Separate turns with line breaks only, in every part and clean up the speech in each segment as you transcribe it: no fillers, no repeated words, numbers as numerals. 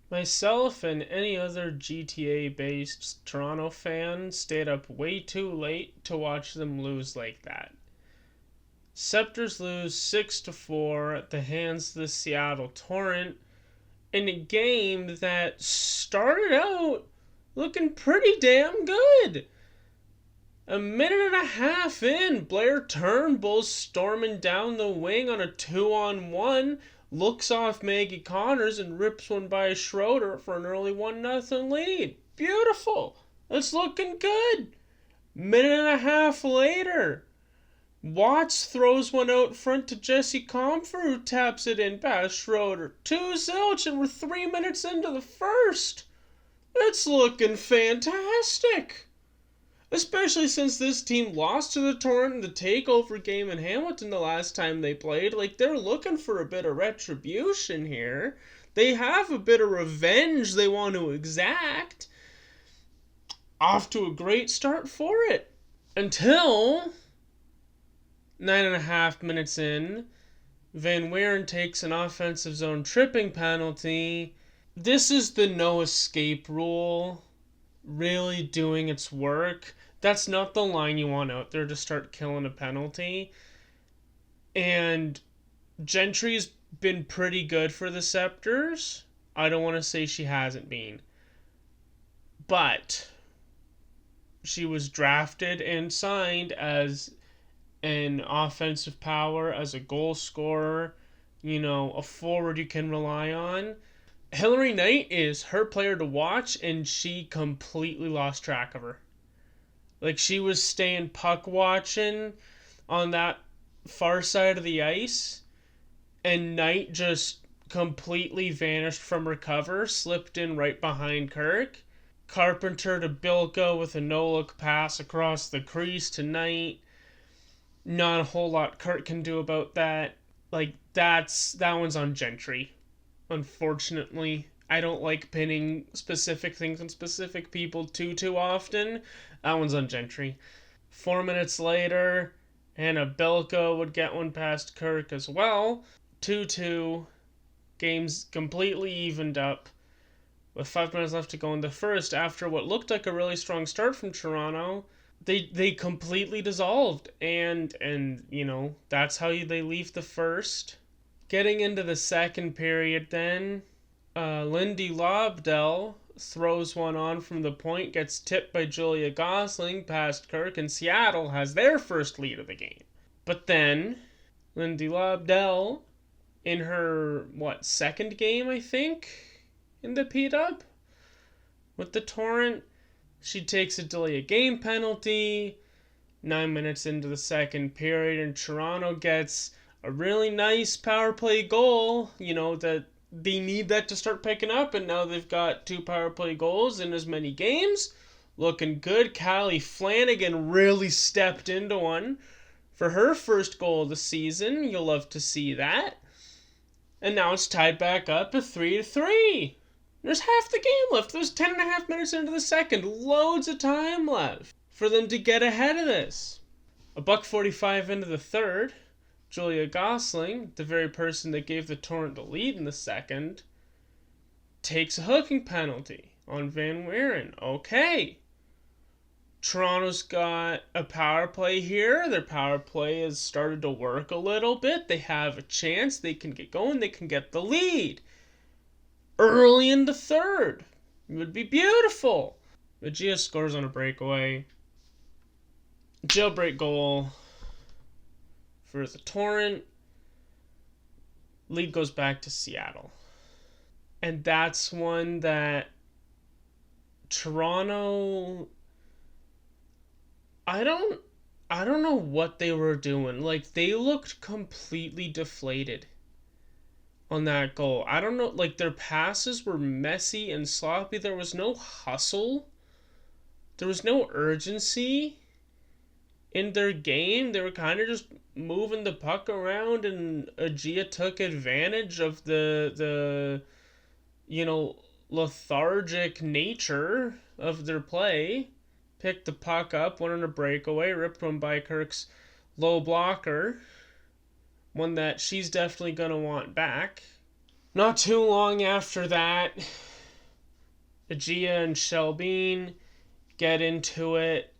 Myself and any other GTA based Toronto fan stayed up way too late to watch them lose like that. Sceptres lose 6-4 at the hands of the Seattle Torrent in a game that started out looking pretty damn good. A minute and a half in, Blair Turnbull's storming down the wing on a 2-on-1, looks off Maggie Connors and rips one by Schroeder for an early 1-0 lead. Beautiful. It's looking good. Minute and a half later, Watts throws one out front to Jesse Comfer, who taps it in past Schroeder. 2-0, and we're 3 minutes into the first. It's looking fantastic. Especially since this team lost to the Torrent in the takeover game in Hamilton the last time they played. Like, they're looking for a bit of retribution here. They have a bit of revenge they want to exact. Off to a great start for it. Until 9.5 minutes in, Van Weeren takes an offensive zone tripping penalty. This is the no escape rule really doing its work. That's not the line you want out there to start killing a penalty. And Gentry's been pretty good for the Sceptres. I don't want to say she hasn't been. But she was drafted and signed as an offensive power, as a goal scorer, a forward you can rely on. Hilary Knight is her player to watch, and she completely lost track of her. Like, she was staying puck watching on that far side of the ice, and Knight just completely vanished from her cover, slipped in right behind Kirk. Carpenter to Bilko with a no-look pass across the crease to Knight. Not a whole lot Kirk can do about that. Like, that one's on Gentry. Unfortunately, I don't like pinning specific things on specific people too often. That one's on Gentry. 4 minutes later, Hannah Belko would get one past Kirk as well. 2-2. Game's completely evened up. With 5 minutes left to go in the first, after what looked like a really strong start from Toronto, they completely dissolved. And that's how they leave the first. Getting into the second period then, Lindy Lobdell throws one on from the point, gets tipped by Julia Gosling past Kirk, and Seattle has their first lead of the game. But then, Lindy Lobdell, in her, second game, I think, in the P-Dub with the Torrent, she takes a delay of game penalty 9 minutes into the second period, and Toronto gets a really nice power play goal, that they need that to start picking up, and now they've got 2 power play goals in as many games. Looking good. Callie Flanagan really stepped into one for her first goal of the season. You'll love to see that. And now it's tied back up to 3-3. There's half the game left. There's 10.5 minutes into the second. Loads of time left for them to get ahead of this. $1:45 into the third, Julia Gosling, the very person that gave the Torrent the lead in the second, takes a hooking penalty on Van Weeren. Okay. Toronto's got a power play here. Their power play has started to work a little bit. They have a chance. They can get going. They can get the lead early in the third. It would be beautiful. Magia scores on a breakaway. Jailbreak goal for the Torrent. Lead goes back to Seattle. And that's one that Toronto, I don't know what they were doing. Like, they looked completely deflated on that goal. I don't know, like, their passes were messy and sloppy. There was no hustle. There was no urgency in their game. They were kind of just moving the puck around, and Agia took advantage of the lethargic nature of their play. Picked the puck up, went on a breakaway, ripped one by Kirk's low blocker. One that she's definitely going to want back. Not too long after that, Gia and Shelbeen get into it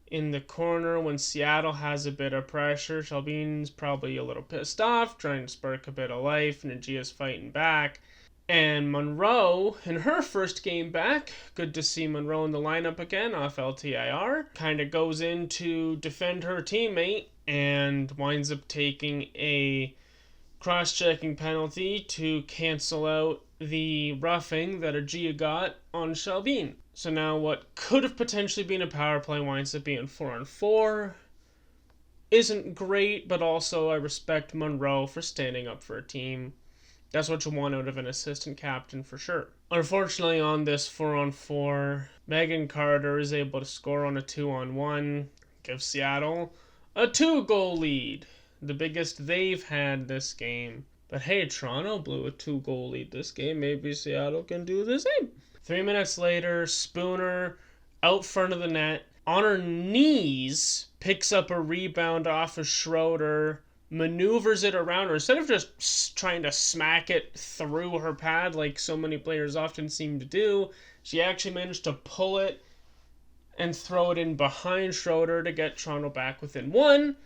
in the corner when Seattle has a bit of pressure. Shelbeen's probably a little pissed off, trying to spark a bit of life, and Gia's fighting back. And Monroe, in her first game back, good to see Monroe in the lineup again off LTIR, kind of goes in to defend her teammate and winds up taking a cross-checking penalty to cancel out the roughing that Gia got on Shelbeen. So now what could have potentially been a power play winds up being 4-on-4. Isn't great, but also I respect Monroe for standing up for a team. That's what you want out of an assistant captain for sure. Unfortunately, on this 4-on-4, Megan Carter is able to score on a 2-on-1, give Seattle a 2-goal lead, the biggest they've had this game. But hey, Toronto blew a 2-goal lead this game. Maybe Seattle can do the same. 3 minutes later, Spooner out front of the net, on her knees, picks up a rebound off of Schroeder, maneuvers it around her instead of just trying to smack it through her pad like so many players often seem to do. She actually managed to pull it and throw it in behind Schroeder to get Toronto back within 1.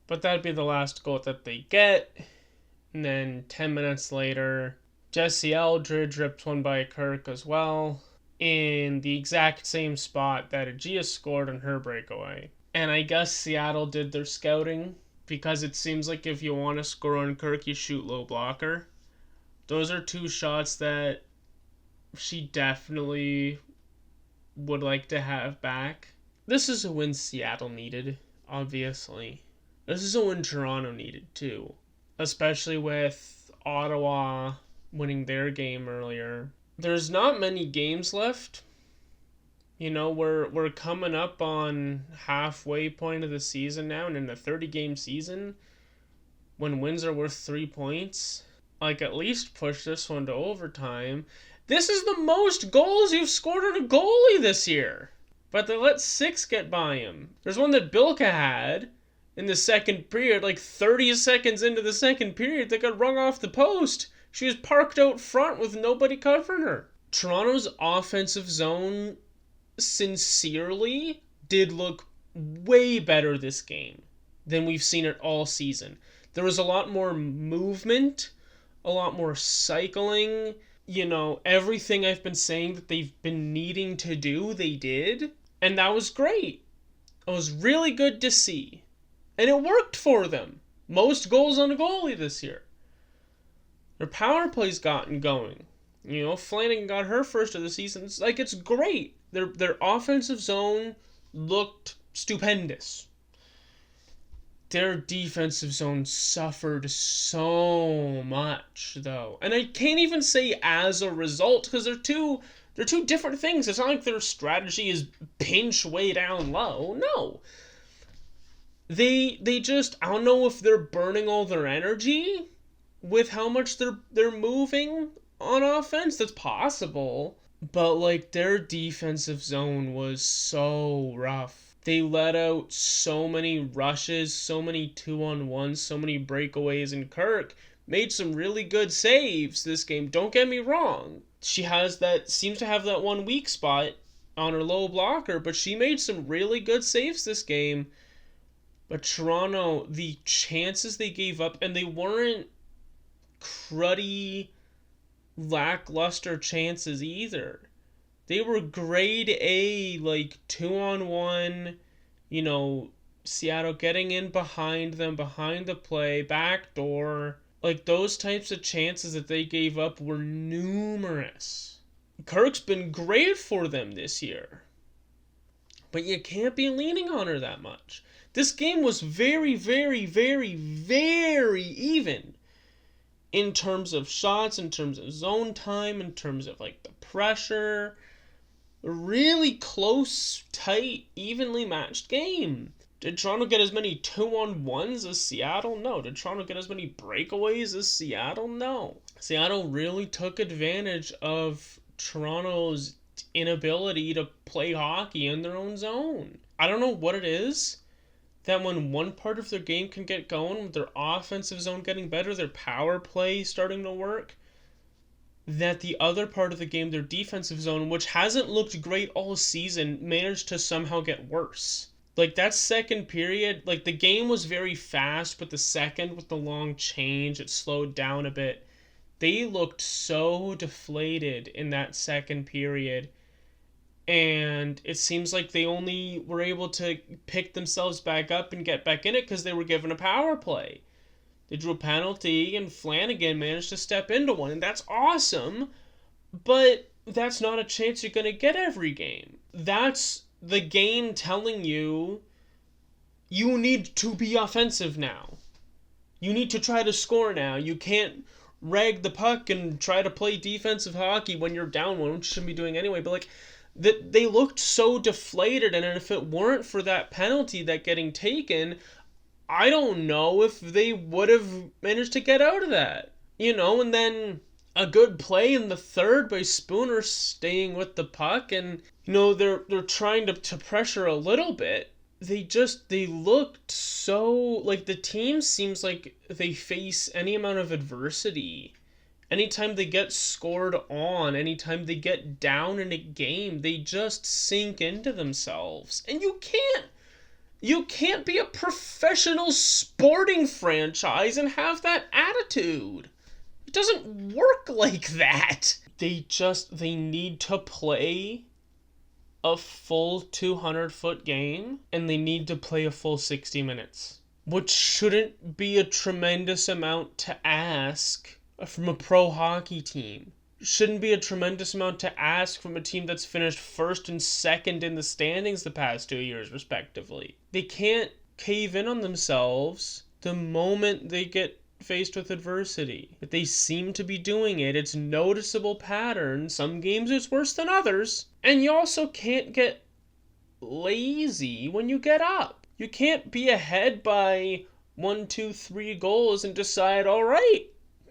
But that'd be the last goal that they get. And then 10 minutes later, Jesse Eldridge ripped one by Kirk as well in the exact same spot that Gia scored on her breakaway. And I guess Seattle did their scouting, because it seems like if you want to score on Kirk, you shoot low blocker. Those are 2 shots that she definitely would like to have back. This is a win Seattle needed, obviously. This is a win Toronto needed too, especially with Ottawa winning their game earlier. There's not many games left. You know, we're coming up on halfway point of the season now, and in a 30-game season, when wins are worth 3 points, like, at least push this one to overtime. This is the most goals you've scored on a goalie this year, but they let 6 get by him. There's one that Bilka had in the second period, like 30 seconds into the second period, that got rung off the post. She was parked out front with nobody covering her. Toronto's offensive zone sincerely did look way better this game than we've seen it all season. There was a lot more movement, a lot more cycling. You know, everything I've been saying that they've been needing to do, they did. And that was great. It was really good to see. And it worked for them. Most goals on a goalie this year. Their power play's gotten going. You know, Flanagan got her first of the season. It's great. Their offensive zone looked stupendous. Their defensive zone suffered so much, though. And I can't even say as a result, because they're two different things. It's not like their strategy is pinch way down low. No. They just, I don't know if they're burning all their energy with how much they're moving on offense. That's possible. But, like, their defensive zone was so rough. They let out so many rushes, so many 2-on-1s, so many breakaways, and Kirk made some really good saves this game. Don't get me wrong. She seems to have that one weak spot on her low blocker, but she made some really good saves this game. But Toronto, the chances they gave up, and they weren't cruddy, lackluster chances either. They were grade A, like 2-on-1, you know, Seattle getting in behind them, behind the play, backdoor. Like, those types of chances that they gave up were numerous. Kirk's been great for them this year. But you can't be leaning on her that much. This game was very, very, very, very even. In terms of shots, in terms of zone time, in terms of, like, the pressure. A really close, tight, evenly matched game. Did Toronto get as many 2-on-1s as Seattle? No. Did Toronto get as many breakaways as Seattle? No. Seattle really took advantage of Toronto's inability to play hockey in their own zone. I don't know what it is that when one part of their game can get going, with their offensive zone getting better, their power play starting to work, that the other part of the game, their defensive zone, which hasn't looked great all season, managed to somehow get worse. Like that second period, like the game was very fast, but the second with the long change, it slowed down a bit. They looked so deflated in that second period. And it seems like they only were able to pick themselves back up and get back in it because they were given a power play. They drew a penalty, and Flanagan managed to step into one, and that's awesome. But that's not a chance you're going to get every game. That's the game telling you you need to be offensive now. You need to try to score now. You can't rag the puck and try to play defensive hockey when you're down one, which you shouldn't be doing anyway. But like, they looked so deflated, and if it weren't for that penalty that getting taken, I don't know if they would have managed to get out of that. And then a good play in the third by Spooner staying with the puck, and they're trying to pressure a little bit. They looked so like the team seems like they face any amount of adversity. Anytime they get scored on, anytime they get down in a game, they just sink into themselves. And you can't be a professional sporting franchise and have that attitude. It doesn't work like that. They need to play a full 200-foot game, and they need to play a full 60 minutes, which shouldn't be a tremendous amount to ask from a pro hockey team. Shouldn't be a tremendous amount to ask from a team that's finished first and second in the standings the past 2 years, respectively. They can't cave in on themselves the moment they get faced with adversity. But they seem to be doing it. It's noticeable pattern. Some games it's worse than others. And you also can't get lazy when you get up. You can't be ahead by 1, 2, 3 goals and decide, all right,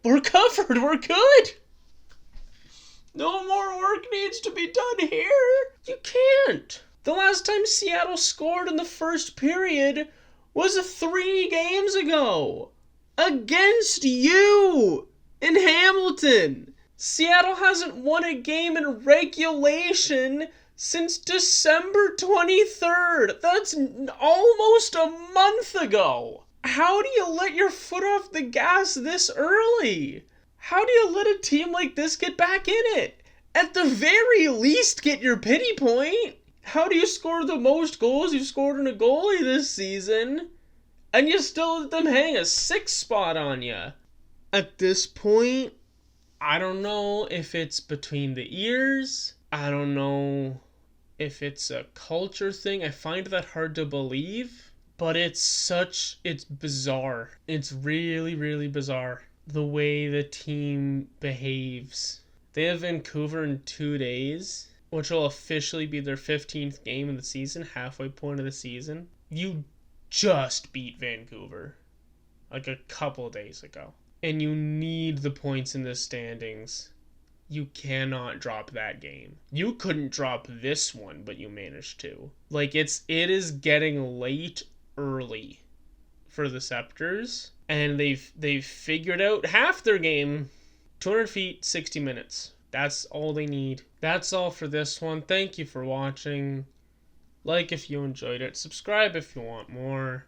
we're covered, we're good. No more work needs to be done here. You can't. The last time Seattle scored in the first period was 3 games ago. Against you in Hamilton. Seattle hasn't won a game in regulation since December 23rd. That's almost a month ago. How do you let your foot off the gas this early? How do you let a team like this get back in it? At the very least, get your pity point. How do you score the most goals you've scored in a goalie this season, and you still let them hang a 6 spot on you? At this point, I don't know if it's between the ears. I don't know if it's a culture thing. I find that hard to believe. But it's bizarre. It's really, really bizarre the way the team behaves. They have Vancouver in 2 days, which will officially be their 15th game in the season, halfway point of the season. You just beat Vancouver like a couple days ago. And you need the points in the standings. You cannot drop that game. You couldn't drop this one, but you managed to. Like, it is getting late early for the Sceptres, and they've figured out half their game. 200 feet, 60 minutes. That's all they need. That's all for this one. Thank you for watching. Like if you enjoyed it. Subscribe if you want more.